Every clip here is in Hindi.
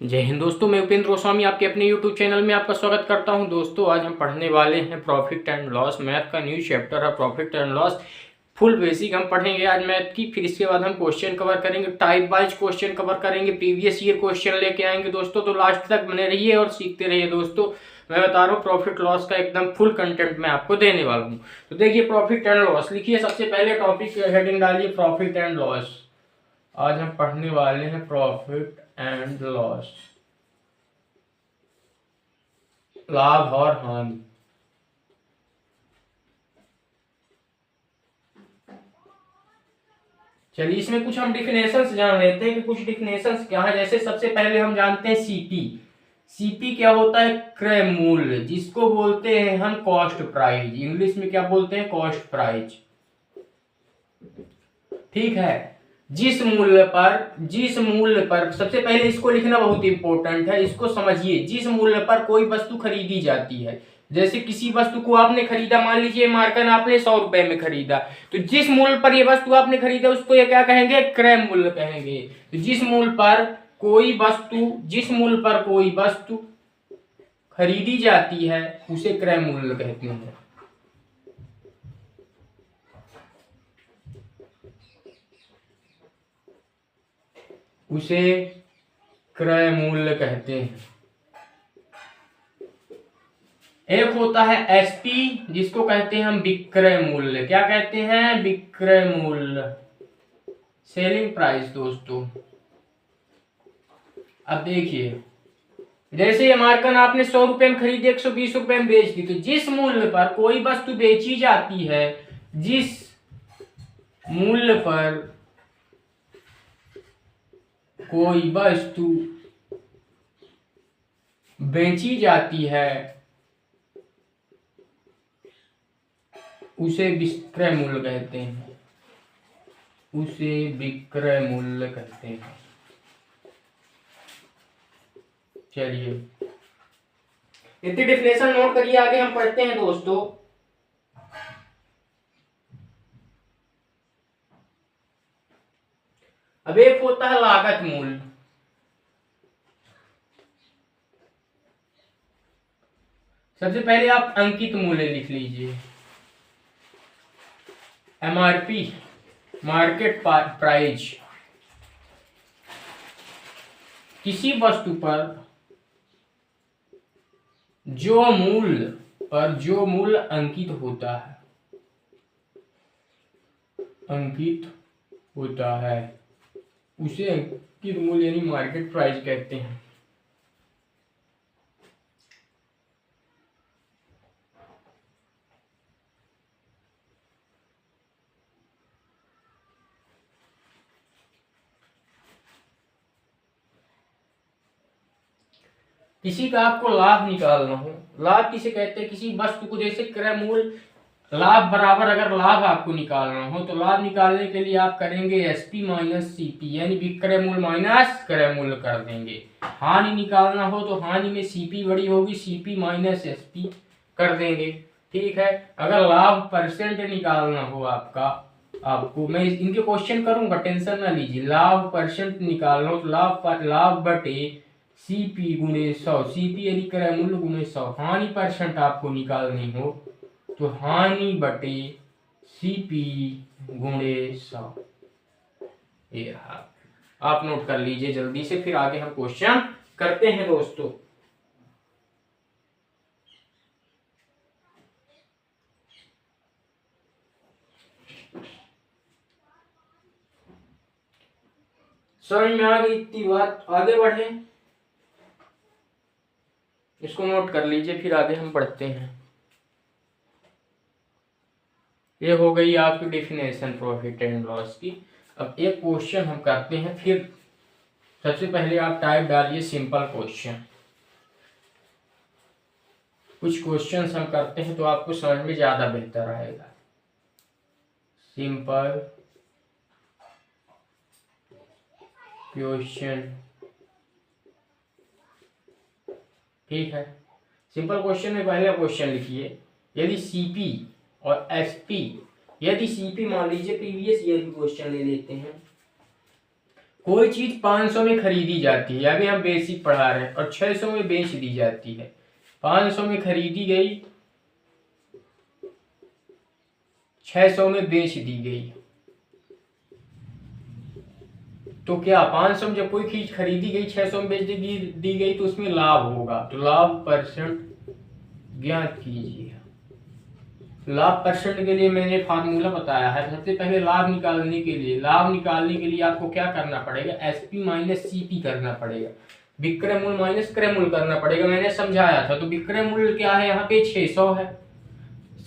जय हिंद दोस्तों, मैं उपेंद्र गोस्वामी आपके अपने यूट्यूब चैनल में आपका स्वागत करता हूं। दोस्तों आज हम पढ़ने वाले हैं प्रॉफिट एंड लॉस। मैथ का न्यू चैप्टर है profit and loss. Full basic हम पढ़ेंगे आज मैथ की। फिर इसके बाद हम क्वेश्चन कवर करेंगे, टाइप वाइज क्वेश्चन कवर करेंगे, प्रीवियस ईयर क्वेश्चन लेके आएंगे दोस्तों। तो लास्ट तक बने रहिए और सीखते रहिए दोस्तों। मैं बता रहा हूँ प्रॉफिट लॉस का एकदम फुल कंटेंट मैं आपको देने वाला हूँ। तो देखिए प्रॉफिट एंड लॉस लिखिए। सबसे पहले टॉपिक हेडिंग डालिए प्रॉफिट एंड लॉस। आज हम पढ़ने वाले हैं प्रॉफिट एंड लॉस, लाभ और हानि। चलिए इसमें कुछ हम डिफिनेशंस जान लेते हैं कि कुछ डिफिनेशंस क्या है। जैसे सबसे पहले हम जानते हैं सीपी। सीपी क्या होता है? क्रय मूल्य, जिसको बोलते हैं हम कॉस्ट प्राइस। इंग्लिश में क्या बोलते हैं? Cost price. ठीक है। जिस मूल्य पर सबसे पहले इसको लिखना बहुत इंपॉर्टेंट है, इसको समझिए। जिस मूल्य पर कोई वस्तु खरीदी जाती है, जैसे किसी वस्तु को आपने खरीदा, मान लीजिए मार्कर आपने 100 रुपए में खरीदा, तो जिस मूल्य पर ये वस्तु आपने खरीदा उसको ये क्या कहेंगे? क्रय मूल्य कहेंगे। तो जिस मूल्य पर कोई वस्तु खरीदी जाती है उसे क्रय मूल्य कहते हैं। उसे क्रय मूल्य कहते हैं। एक होता है एसपी, जिसको कहते हैं हम विक्रय मूल्य। क्या कहते हैं? विक्रय मूल्य, सेलिंग प्राइस दोस्तों। अब देखिए, जैसे ये मार्कर आपने 100 रुपए में खरीदी, 120 रुपए में बेच दी, तो जिस मूल्य पर कोई वस्तु बेची जाती है, जिस मूल्य पर कोई वस्तु बेची जाती है उसे विक्रय मूल्य कहते हैं। उसे विक्रय मूल्य कहते हैं। चलिए इतनी डिफिनेशन नोट करिए, आगे हम पढ़ते हैं दोस्तों। अब एक होता है लागत मूल्य। सबसे पहले आप अंकित मूल्य लिख लीजिए। MRP, market price. किसी वस्तु पर जो मूल्य अंकित होता है उसे अंकित मूल्य यानी मार्केट प्राइस कहते हैं। किसी का आपको लाभ निकालना हो, लाभ किसे कहते हैं? किसी वस्तु को, जैसे क्रय मूल्य लाभ बराबर, अगर लाभ आपको निकालना हो तो लाभ निकालने के लिए आप करेंगे एसपी माइनस सीपी, यानी विक्रय मूल्य माइनस क्रय मूल्य कर देंगे। हानि निकालना हो तो हानि में सीपी बड़ी होगी, सीपी माइनस एसपी कर देंगे। ठीक है। अगर लाभ परसेंट निकालना हो आपको मैं इनके क्वेश्चन करूंगा, टेंशन ना लीजिए। लाभ परसेंट निकालना हो तो लाभ बटे सीपी गुणे 100, सीपी यानी क्रय मूल्य गुणे 100। हानि परसेंट आपको निकालनी हो तो हानि बटे सीपी गुणे 100। ये रहा, आप नोट कर लीजिए जल्दी से, फिर आगे हम क्वेश्चन करते हैं दोस्तों। समझ में आ गई इतनी बात? आगे बढ़े, इसको नोट कर लीजिए, फिर आगे हम बढ़ते हैं। ये हो गई आपकी डेफिनेशन प्रॉफिट एंड लॉस की। अब एक क्वेश्चन हम करते हैं। फिर सबसे पहले आप टाइप डालिए सिंपल क्वेश्चन। कुछ क्वेश्चंस हम करते हैं तो आपको समझ में ज्यादा बेहतर आएगा। सिंपल क्वेश्चन, ठीक है। सिंपल क्वेश्चन में पहला क्वेश्चन लिखिए, यदि सीपी और एसपी, यदि सीपी मान लीजिए प्रीवियस ईयर की क्वेश्चन ले लेते हैं, कोई चीज 500 में खरीदी जाती है, अभी हम बेसिक पढ़ा रहे हैं, और 600 में बेच दी जाती है। 500 में खरीदी गई, 600 में बेच दी गई, तो क्या 500 में जब कोई चीज खरीदी गई 600 में बेच दी गई तो उसमें लाभ होगा। तो लाभ परसेंट ज्ञात कीजिए। लाभ परसेंट के लिए मैंने फार्मूला बताया है। सबसे पहले लाभ निकालने के लिए आपको क्या करना पड़ेगा, एसपी माइनस सीपी करना पड़ेगा, विक्रय मूल्य माइनस क्रय मूल्य करना पड़ेगा। मैंने समझाया था। तो विक्रय मूल्य क्या है, यहाँ पे 600 है,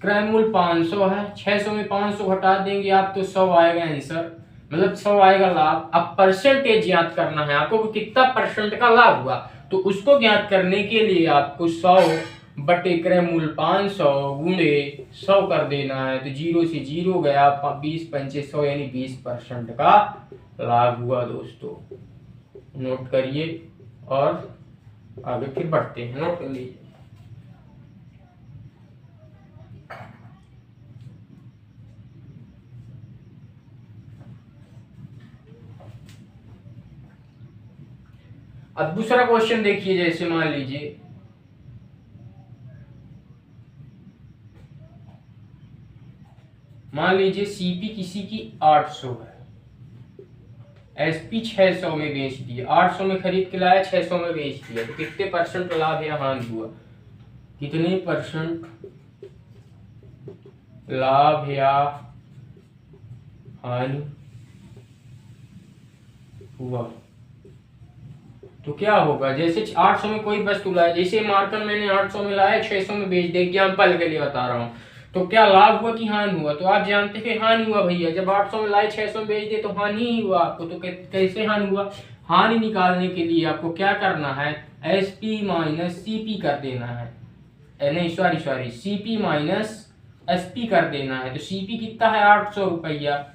क्रय मूल्य 500 है, 600 में 500 हटा देंगे आप तो 100 आएगा आंसर, मतलब 100 आएगा लाभ। अब परसेंटेज ज्ञात करना है आपको, कितना परसेंट का लाभ हुआ, तो उसको ज्ञात करने के लिए आपको 100 बटे क्रय मूल्य 500 गुणे 100 कर देना है। तो 0 से 0 गया, 20 पंचे 100 यानी 20% का लाभ हुआ दोस्तों। नोट करिए और आगे फिर बढ़ते हैं। नोट कर लीजिए। अब दूसरा क्वेश्चन देखिए, जैसे मान लीजिए सीपी किसी की 800 है, एसपी 600 में बेच दिया, 800 में खरीद के लाया, 600 में बेच दिया, तो कितने परसेंट लाभ या हानि हुआ, कितने परसेंट लाभ या हानि हुआ। तो क्या होगा, जैसे 800 में कोई वस्तु लाया, जैसे मार्कर मैंने 800 में लाया, 600 में बेच दिया, एग्जाम्पल के लिए बता रहा हूँ, तो क्या लाभ हुआ कि हानि हुआ। तो आप जानते हैं हानि हुआ भैया, जब 800 में लाए 600 में बेच दिए तो हानि ही हुआ आपको। तो कैसे हानि हुआ, हानि निकालने के लिए आपको क्या करना है, एसपी माइनस सीपी कर देना है, नहीं सॉरी सीपी माइनस एसपी कर देना है। तो सीपी कितना है 800 रुपया,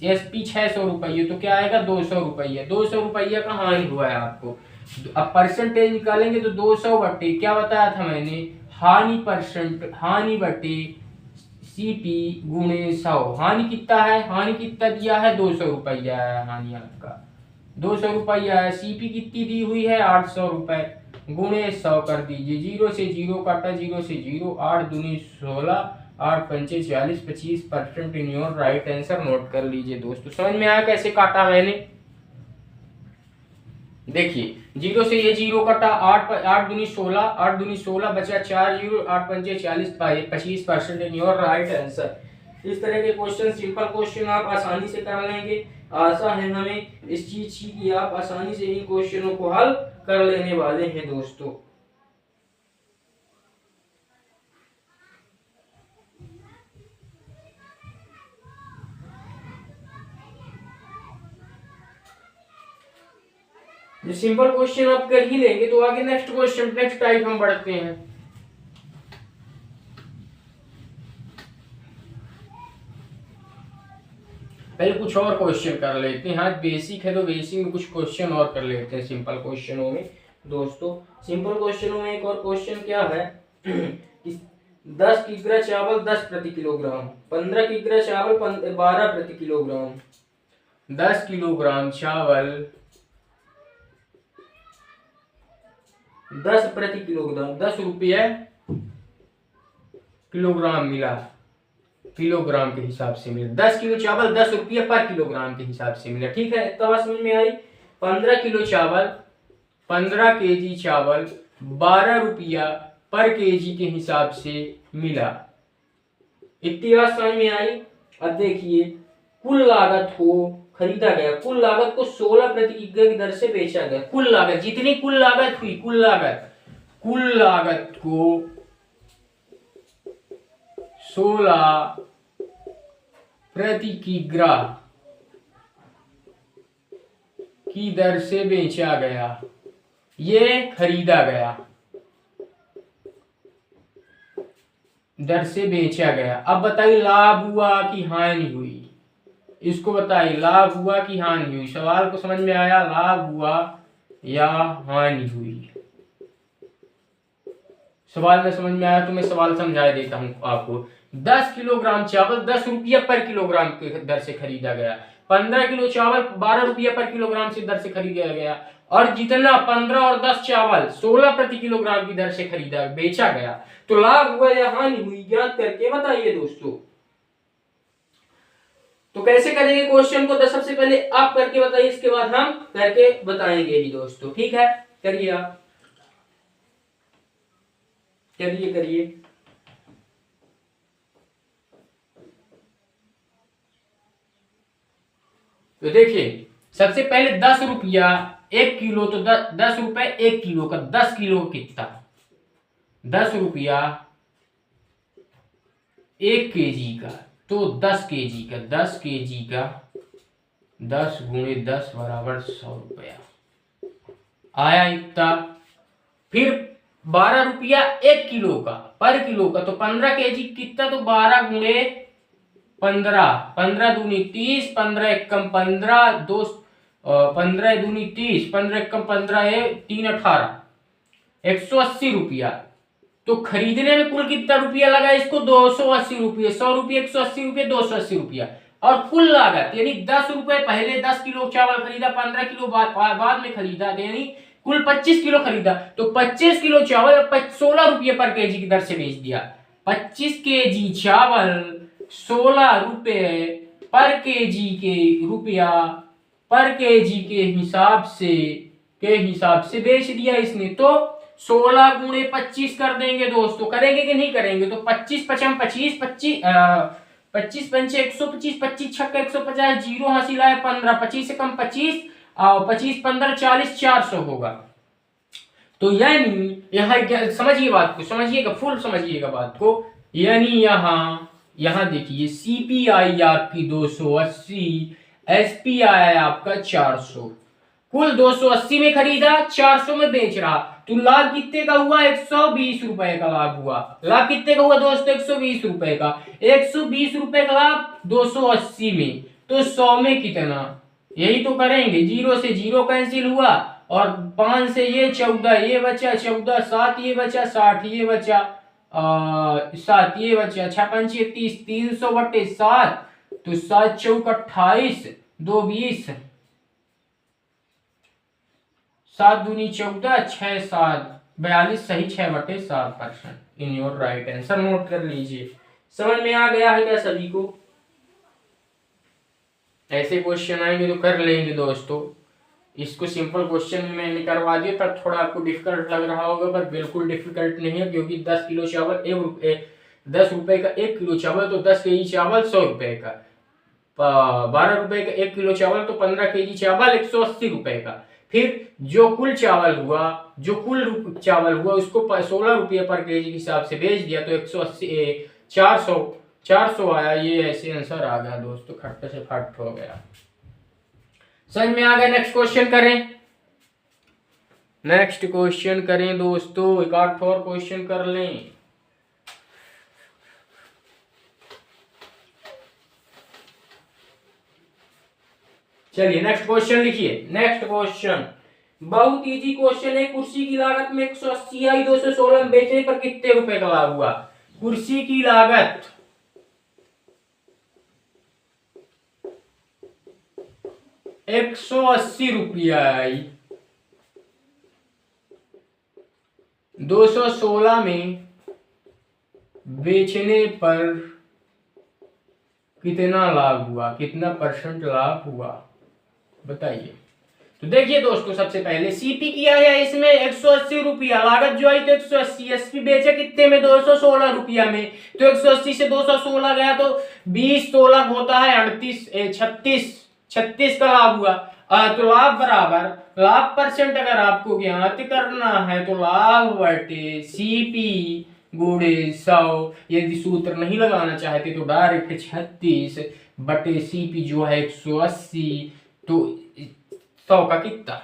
एसपी 600 रुपये, तो क्या आएगा 200 रुपया, 200 रुपया का हानि हुआ है आपको। अब परसेंटेज निकालेंगे तो 200 बटे क्या बताया था मैंने, हानि परसेंट, हानि बटे सीपी गुणे 100। हानि कितना है, हानि कितना दिया है 200 रुपया है हानि आपका, 200 रुपया है। सीपी कितनी दी हुई है 800 रुपए, गुणे 100 कर दीजिए, 0 से 0 काटा, 0 से 0, 8 दूनी 16, 8 पंचे 40, 25% in your right answer. Note कर लीजिए दोस्तों। समझ में आया कैसे काटा मैंने, देखिए 0 से ये 0 कटा, 8 दूनी 16, 8 दूनी 16 बचा 4 0, 8 पंचे 40, 25% इन योर राइट आंसर। इस तरह के क्वेश्चन, सिंपल क्वेश्चन आप आसानी से कर लेंगे। आशा है हमें इस चीज की आप आसानी से इन क्वेश्चनों को हल कर लेने वाले हैं दोस्तों। सिंपल क्वेश्चन आप कर ही लेंगे तो आगे नेक्स्ट क्वेश्चन, नेक्स्ट टाइप हम बढ़ते हैं। पहले कुछ और क्वेश्चन कर लेते हैं। आज बेसिक है तो बेसिक में कुछ क्वेश्चन और कर लेते हैं सिंपल क्वेश्चनों में दोस्तों। सिंपल क्वेश्चनों में एक और क्वेश्चन क्या है, 10 किग्रा चावल 10 प्रति किलोग्राम, 15 किग्रा चावल 12 प्रति किलोग्राम, 10 किलोग्राम चावल 10 प्रति किलोग्राम, 10 रुपये किलोग्राम मिला, किलोग्राम के हिसाब से मिला। 10 किलो चावल 10 रुपये पर किलोग्राम के हिसाब से मिला। ठीक है, इतना समझ में आई। 15 किलो चावल, 15 केजी चावल 12 रुपया पर केजी के हिसाब से मिला। इतनी बात समझ में आई। अब देखिए, कुल लागत को खरीदा गया, कुल लागत को 16 प्रति किग्रा की दर से बेचा गया। कुल लागत, जितनी कुल लागत हुई, कुल लागत को 16 प्रति किग्रा की दर से बेचा गया, ये खरीदा गया, दर से बेचा गया। अब बताइए लाभ हुआ कि हानि हुई, इसको बताइए लाभ हुआ कि हानि हुई। सवाल को समझ में आया, लाभ हुआ या हानि हुई। सवाल में समझ में आया तो मैं सवाल समझा देता हूं आपको। 10 किलोग्राम चावल 10 रुपये पर किलोग्राम की दर से खरीदा गया। 15 किलो चावल 12 रुपया पर किलोग्राम से दर से खरीदा गया, और जितना 15 और 10 चावल 16 प्रति किलोग्राम की दर से खरीदा बेचा गया, तो लाभ हुआ या हानि हुई, ज्ञात करके बताइए दोस्तों। तो कैसे करेंगे क्वेश्चन को, तो सबसे पहले आप करके बताइए, इसके बाद हम करके बताएंगे ही दोस्तों। ठीक है, करिए आप, करिए करिए। तो देखिए सबसे पहले 10 रुपया 1 किलो, तो 10 रुपए 1 किलो का, 10 किलो कितना, 10 रुपया 1 केजी का, तो 10 केजी का, 10 केजी का 10 गुणे 10 बराबर 100 रुपया आया इतना। फिर 12 रुपया 1 किलो का पर किलो का, तो 15 केजी कितना, तो 12 गुणे 15, 15 दूनी 30, 15 एकम 15, 15 दूनी 30, 15 एकम 15 है 3 18, 180 रुपया। तो खरीदने में कुल कितना रुपया लगा इसको, 280 रुपये, 100 रुपये 180 रुपये 280 रुपया। और कुल लागत यानी 10 रुपए पहले 10 किलो चावल खरीदा, 15 किलो बाद में खरीदा, यानी कुल 25 किलो खरीदा, तो 25 किलो चावल 16 रुपये पर केजी की दर से बेच दिया। 25 केजी चावल 16 रुपये पर केजी के रुपया पर केजी के हिसाब से बेच दिया इसने। तो 16 गुणे 25 कर देंगे दोस्तों, करेंगे कि नहीं करेंगे, तो 25 पचम 25, 25 पंचे 125, 25 छक्का 150, जीरो हासिल आया 15, 25 से कम 25, 25 15 40, 400 होगा। तो यानी यहाँ समझिए बात को, समझिएगा, फुल समझिएगा बात को, यानी यहाँ देखिए सीपीआई आपकी 280, एसपीआई आपका 400, कुल 280 में खरीदा 400 में बेच रहा, तो लाभ कितने का हुआ, 120 रुपए का लाभ हुआ। लाभ कितने का हुआ दोस्तों, 120 रुपए का, 120 रुपए का लाभ 280 में, तो 100 में कितना, यही तो करेंगे, 0 से 0 कैंसिल हुआ, और 5 से ये 14 ये बचा, 14 7 ये बचा, 60 ये बचा, 7 ये बचा, 6 5 30, 300/7, तो 7 चौक 28, 2 20, 7 दूनी 14, 6 7 42, सही 6/7%। In your right answer note कर लीजिए। समझ में आ गया है क्या सभी को? ऐसे क्वेश्चन आएंगे तो कर लेंगे दोस्तों। इसको सिंपल क्वेश्चन में मैंने करवा दिया, तब थोड़ा आपको डिफिकल्ट लग रहा होगा, पर बिल्कुल डिफिकल्ट नहीं है, क्योंकि 10 किलो चावल 10 रुपए का 1 किलो चावल, तो 10 केजी चावल 100 रुपए का, 12 रुपए का 1 किलो चावल, तो 15 केजी चावल 180 रुपए का। फिर जो कुल चावल हुआ उसको 16 रुपये पर केजी के हिसाब से बेच दिया, तो 180 400 आया। ये ऐसे आंसर आ गया दोस्तों, खट्टे से फट हो गया। समझ में आ गया? नेक्स्ट क्वेश्चन करें दोस्तों, एक आध और क्वेश्चन कर लें। चलिए नेक्स्ट क्वेश्चन लिखिए। नेक्स्ट क्वेश्चन बहुत इजी क्वेश्चन है। कुर्सी की लागत में 180 आई, 216 में बेचने पर कितने रुपए का लाभ हुआ? कुर्सी की लागत 180 रुपया आई, 216 में बेचने पर कितना लाभ हुआ, कितना % लाभ हुआ, बताइए। तो देखिए दोस्तों, सबसे पहले सीपी किया है इसमें 180 रुपया, लागत जो आई तो 180, एसपी बेचा कितने में, 216 रुपया में, तो 180 से 216 गया तो 20 16 होता है 38 36 का लाभ हुआ। तो लाभ बराबर, लाभ % अगर आपको ज्ञात करना है तो लाभ बटे सीपी गुणे 100। यदि सूत्र नहीं लगाना चाहते तो डायरेक्ट 36 बटे सीपी जो है 180, तो 100 का कितना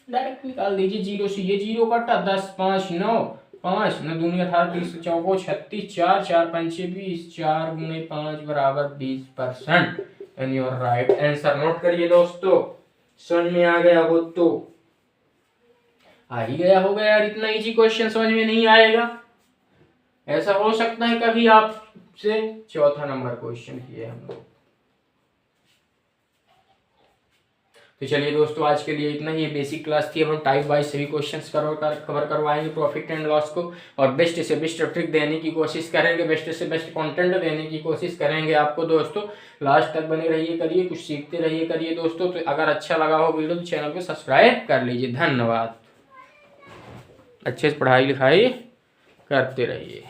डायरेक्ट निकाल दीजिए। 0 से ये 0 कटा, 10 5 9 5 9 दूनी 18 30 चौको 36, 4 4 5 20, 4 गुणे 5 बराबर 20%। And your right answer note करिए दोस्तों। समझ में आ गया हो तो आ ही गया होगा यार, इतना इजी क्वेश्चन समझ में नहीं आएगा? ऐसा हो सकता है कभी आपसे चौथा नंबर क्वेश्चन किए हम लोग। तो चलिए दोस्तों, आज के लिए इतना ही। ये बेसिक क्लास थी। अब हम टाइप वाइज सभी क्वेश्चंस कवर करवाएंगे प्रॉफिट एंड लॉस को, और बेस्ट से बेस्ट ट्रिक देने की कोशिश करेंगे, बेस्ट से बेस्ट कंटेंट देने की कोशिश करेंगे आपको दोस्तों। लास्ट तक बने रहिए, करिए, कुछ सीखते रहिए, करिए दोस्तों। तो अगर अच्छा लगा हो वीडियो तो चैनल को सब्सक्राइब कर लीजिए। धन्यवाद। अच्छे से पढ़ाई लिखाई करते रहिए।